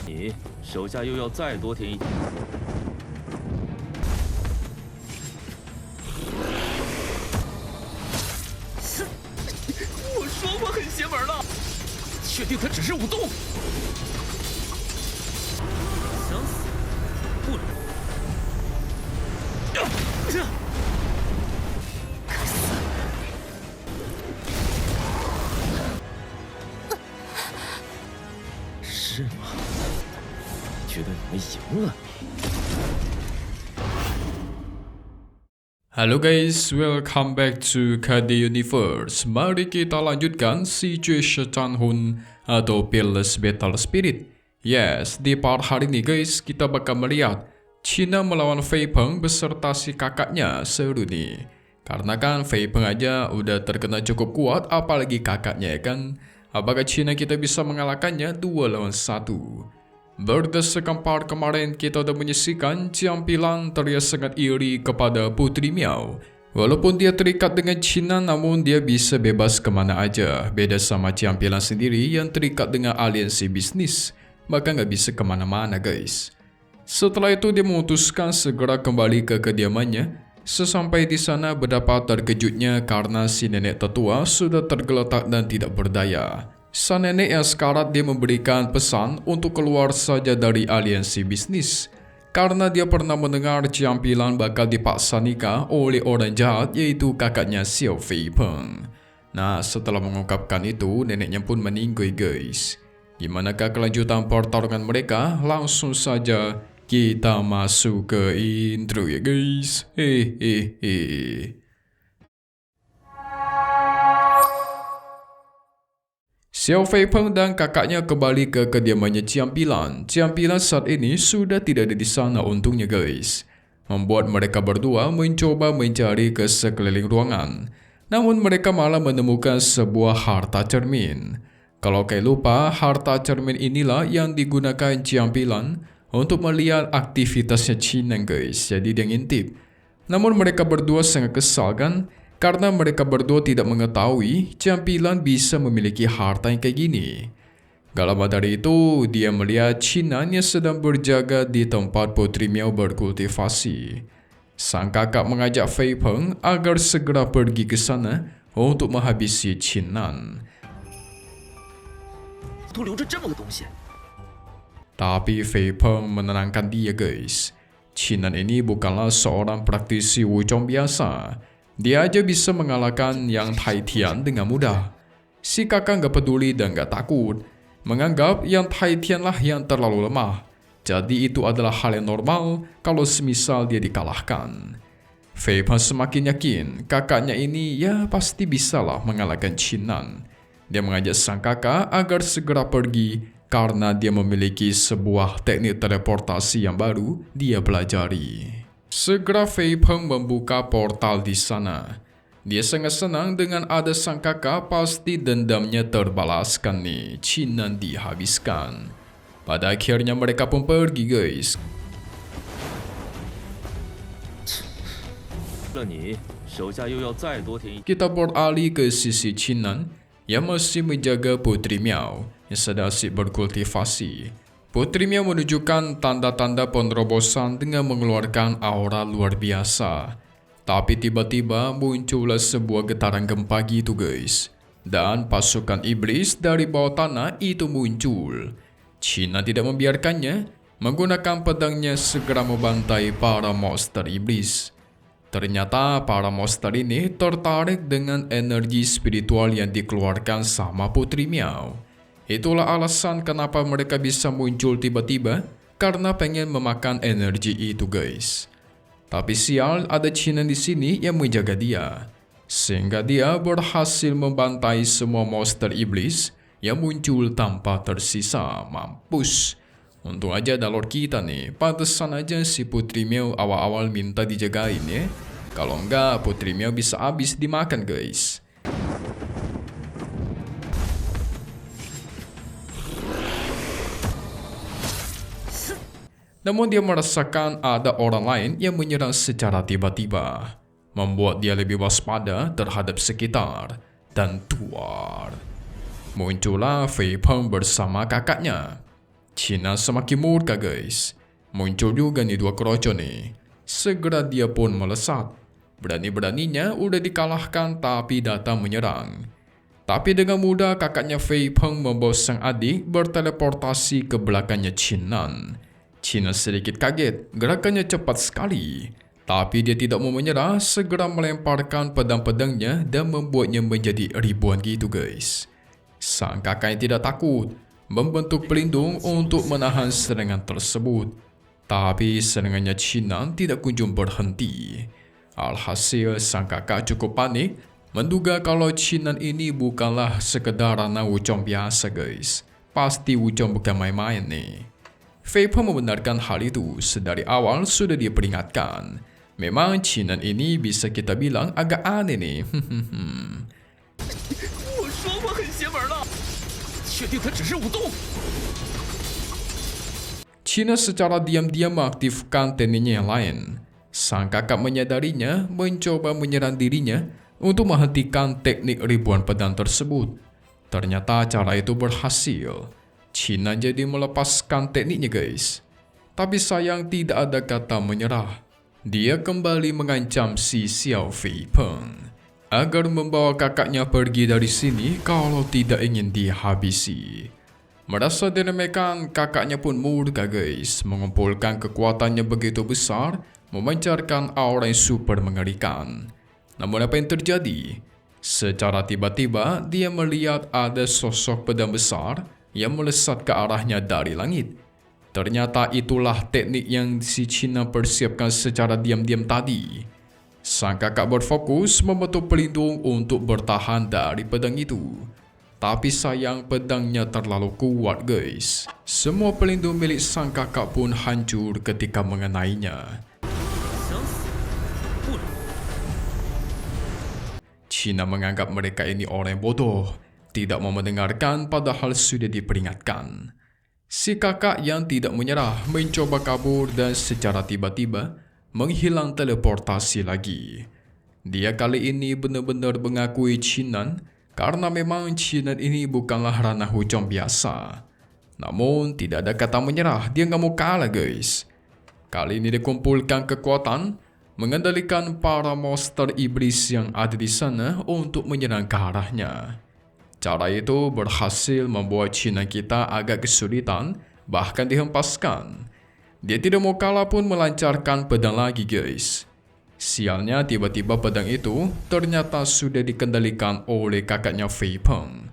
你手下又要再多添一。我说过很邪门了，确定他只是舞动？想死不能。该死！是吗？觉得你们赢了？ Halo guys, welcome back to KD Universe. Mari kita lanjutkan Siege Chanhun atau Peerless Battle Spirit. Yes, di part hari ini guys, kita bakal melihat China melawan Fei Peng beserta si kakaknya seru nih. Karena kan Fei Peng aja udah terkena cukup kuat, apalagi kakaknya ya kan. Apakah China kita bisa mengalahkannya 2 lawan 1? Berdasarkan part kemarin kita udah menyaksikan Ciampilan terlihat sangat iri kepada Putri Miao. Walaupun dia terikat dengan China namun dia bisa bebas kemana aja. Beda sama Ciampilan sendiri yang terikat dengan aliansi bisnis. Maka nggak bisa kemana-mana guys. Setelah itu dia memutuskan segera kembali ke kediamannya. Sesampai di sana betapa terkejutnya karena si nenek tetua sudah tergeletak dan tidak berdaya. Sang nenek yang sekarat dia memberikan pesan untuk keluar saja dari aliansi bisnis. Karena dia pernah mendengar Ciampilan bakal dipaksa nikah oleh orang jahat yaitu kakaknya Xiao Fei Peng. Nah setelah mengungkapkan itu neneknya pun meninggal guys. Gimanakah kelanjutan pertarungan mereka? Langsung saja kita masuk ke intro ya guys. Hehehe. Xiao Fei Peng dan kakaknya kembali ke kediamannya Ciampilan. Ciampilan saat ini sudah tidak ada di sana untungnya guys. Membuat mereka berdua mencoba mencari ke sekeliling ruangan. Namun mereka malah menemukan sebuah harta cermin. Kalau kayak lupa, harta cermin inilah yang digunakan Ciampilan untuk melihat aktivitasnya China guys. Jadi dia ngintip. Namun mereka berdua sangat kesal kan? Karena mereka berdua tidak mengetahui Ciampilan bisa memiliki harta yang kayak gini. Gak lama dari itu, dia melihat China yang sedang berjaga di tempat Putri Miao berkultivasi. Sang kakak mengajak Fei Peng agar segera pergi ke sana untuk menghabisi Chinan. Tapi Fei Peng menenangkan dia guys. Chinan ini bukanlah seorang praktisi wukong biasa. Dia aja bisa mengalahkan yang Tai Tian dengan mudah. Si kakak gak peduli dan gak takut. Menganggap yang Tai Tian lah yang terlalu lemah. Jadi itu adalah hal yang normal kalau semisal dia dikalahkan. Fei Peng semakin yakin kakaknya ini ya pasti bisalah mengalahkan Chinan. Dia mengajak sang kakak agar segera pergi karena dia memiliki sebuah teknik teleportasi yang baru dia pelajari. Segera Fei Peng membuka portal di sana. Dia sangat senang dengan ada sang kakak, pasti dendamnya terbalaskan nih. Chinan dihabiskan. Pada akhirnya mereka pun pergi guys. Kita beralih ke sisi Chinan yang masih menjaga Putri Miao yang sedang asyik berkultivasi. Putri Miao menunjukkan tanda-tanda penerobosan dengan mengeluarkan aura luar biasa. Tapi tiba-tiba muncullah sebuah getaran gempa gitu guys. Dan pasukan iblis dari bawah tanah itu muncul. China tidak membiarkannya, menggunakan pedangnya segera membantai para monster iblis. Ternyata para monster ini tertarik dengan energi spiritual yang dikeluarkan sama Putri Miao. Itulah alasan kenapa mereka bisa muncul tiba-tiba, karena pengen memakan energi itu guys. Tapi sial ada China di sini yang menjaga dia. Sehingga dia berhasil membantai semua monster iblis yang muncul tanpa tersisa. Mampus. Untung aja ada Lord kita nih. Pantesan aja si Putri Miao awal-awal minta dijagain ya. Kalau enggak Putri Miao bisa habis dimakan guys. Namun dia merasakan ada orang lain yang menyerang secara tiba-tiba, membuat dia lebih waspada terhadap sekitar dan tuar. Muncullah Fei Peng bersama kakaknya. Cina semakin murka guys. Muncul juga nih dua kroco nih. Segera dia pun melesat. Berani-beraninya udah dikalahkan tapi datang menyerang. Tapi dengan mudah kakaknya Fei Peng membawa sang adik berteleportasi ke belakangnya Qinan. Qinan sedikit kaget, gerakannya cepat sekali. Tapi dia tidak mau menyerah, segera melemparkan pedang-pedangnya dan membuatnya menjadi ribuan gitu guys. Sang kakaknya tidak takut, membentuk pelindung untuk menahan serangan tersebut. Tapi serangannya Qinan tidak kunjung berhenti. Alhasil sang kakak cukup panik, menduga kalau Qinan ini bukanlah sekedar anak Wuchong biasa guys. Pasti Wuchong bukan main-main nih. Fei Peng membenarkan hal itu, sedari awal sudah diperingatkan. Memang Qinan ini bisa kita bilang agak aneh nih. Qinan secara diam-diam mengaktifkan tekniknya yang lain. Sang kakak menyadarinya, mencoba menyerang dirinya untuk menghentikan teknik ribuan pedang tersebut. Ternyata cara itu berhasil. Qinan jadi melepaskan tekniknya guys. Tapi sayang tidak ada kata menyerah. Dia kembali mengancam si Xiao Fei Peng agar membawa kakaknya pergi dari sini kalau tidak ingin dihabisi. Merasa diremehkan, kakaknya pun murka guys, mengumpulkan kekuatannya begitu besar, memancarkan aura yang super mengerikan. Namun apa yang terjadi? Secara tiba-tiba dia melihat ada sosok pedang besar yang melesat ke arahnya dari langit. Ternyata itulah teknik yang si Qinan persiapkan secara diam-diam tadi. Sang kakak berfokus membentuk pelindung untuk bertahan dari pedang itu. Tapi sayang pedangnya terlalu kuat guys. Semua pelindung milik sang kakak pun hancur ketika mengenainya. Qinan menganggap mereka ini orang bodoh, tidak mau mendengarkan padahal sudah diperingatkan. Si kakak yang tidak menyerah mencoba kabur dan secara tiba-tiba menghilang teleportasi lagi. Dia kali ini benar-benar mengakui Qinan karena memang Qinan ini bukanlah ranah Wuchong biasa. Namun tidak ada kata menyerah, dia nggak mau kalah guys. Kali ini dikumpulkan kekuatan, mengendalikan para monster iblis yang ada di sana untuk menyerang ke arahnya. Cara itu berhasil membuat Qinan kita agak kesulitan, bahkan dihempaskan. Dia tidak mau kalah pun melancarkan pedang lagi guys. Sialnya tiba-tiba pedang itu ternyata sudah dikendalikan oleh kakaknya Fei Peng.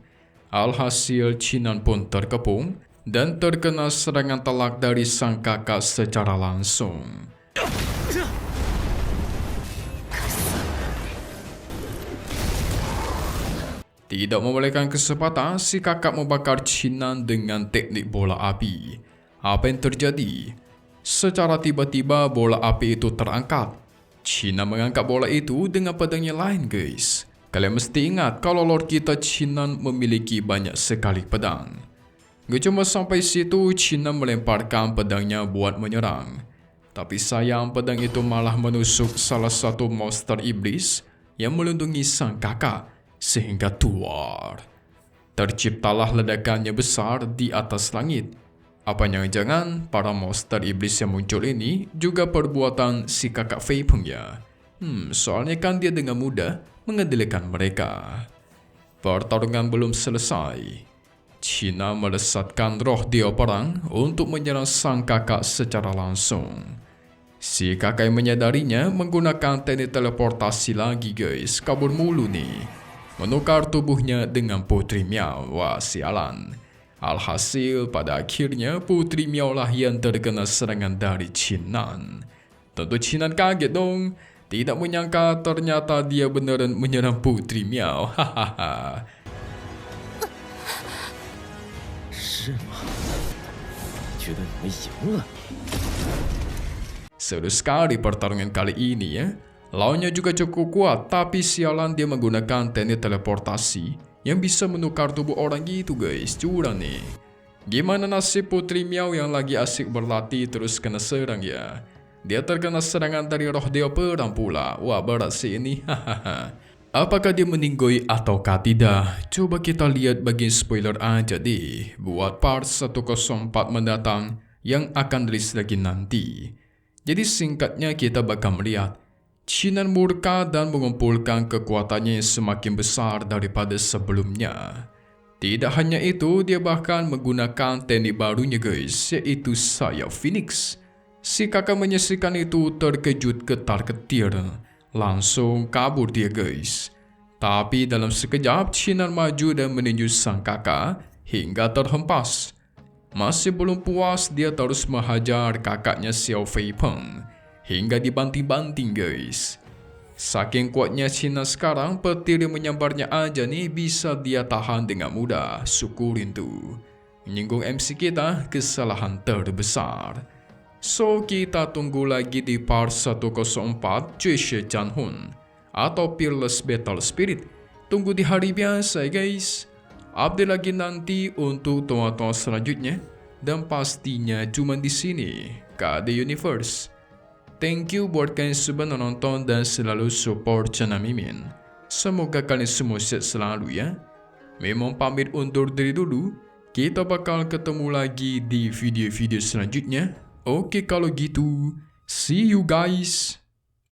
Alhasil Qinan pun terkepung dan terkena serangan telak dari sang kakak secara langsung. Tidak membolehkan kesempatan, si kakak membakar Qinan dengan teknik bola api. Apa yang terjadi? Secara tiba-tiba bola api itu terangkat. Qinan mengangkat bola itu dengan pedangnya lain guys. Kalian mesti ingat kalau Lord kita Qinan memiliki banyak sekali pedang. Gak cuma sampai situ, Qinan melemparkan pedangnya buat menyerang. Tapi sayang pedang itu malah menusuk salah satu monster iblis yang melindungi sang kakak. Sehingga tuar. Terciptalah ledakannya besar di atas langit. Apa jangan-jangan para monster iblis yang muncul ini juga perbuatan si kakak Fei Peng ya? Soalnya kan dia dengan mudah mengendalikan mereka. Pertarungan belum selesai. Qinan melesatkan roh dia perang untuk menyerang sang kakak secara langsung. Si kakak yang menyadarinya menggunakan teknik teleportasi lagi guys, kabur mulu nih. Menukar tubuhnya dengan Putri Miao. Wah, sialan. Alhasil pada akhirnya Putri Miao lah yang terkena serangan dari Qinan. Tentu Qinan kaget dong. Tidak menyangka ternyata dia beneran menyerang Putri Miao. Hahaha. Seru sekali pertarungan kali ini ya. Lawannya juga cukup kuat, tapi sialan dia menggunakan teknik teleportasi yang bisa menukar tubuh orang gitu guys, curang nih. Gimana nasib Putri Miao yang lagi asik berlatih terus kena serang ya? Dia terkena serangan dari roh dia perang pula. Wah, berat sih ini. Hahaha. Apakah dia meninggoy ataukah tidak? Coba kita lihat bagian spoiler aja deh buat part 104 mendatang yang akan rilis lagi nanti. Jadi singkatnya kita bakal melihat Shinan murka dan mengumpulkan kekuatannya yang semakin besar daripada sebelumnya. Tidak hanya itu, dia bahkan menggunakan teknik barunya guys, yaitu sayap Phoenix. Si kakak menyaksikan itu terkejut ketar-ketir. Langsung kabur dia guys. Tapi dalam sekejap Shinan maju dan meninju sang kakak hingga terhempas. Masih belum puas, dia terus menghajar kakaknya Xiao Fei Peng hingga dibanting-banting guys. Saking kuatnya Shinan sekarang, petir yang menyambarnya aja nih bisa dia tahan dengan mudah. Syukurin tuh. Menyinggung MC kita, kesalahan terbesar. So, kita tunggu lagi di part 104 Jueshe Janhun atau Peerless Battle Spirit. Tunggu di hari biasa guys. Update lagi nanti untuk tonton selanjutnya. Dan pastinya cuma di sini, KD Universe. Thank you buat kalian sudah nonton dan selalu support channel Mimin. Semoga kalian semua sehat selalu ya. Memang pamit undur diri dulu. Kita bakal ketemu lagi di video-video selanjutnya. Oke kalau gitu, see you guys.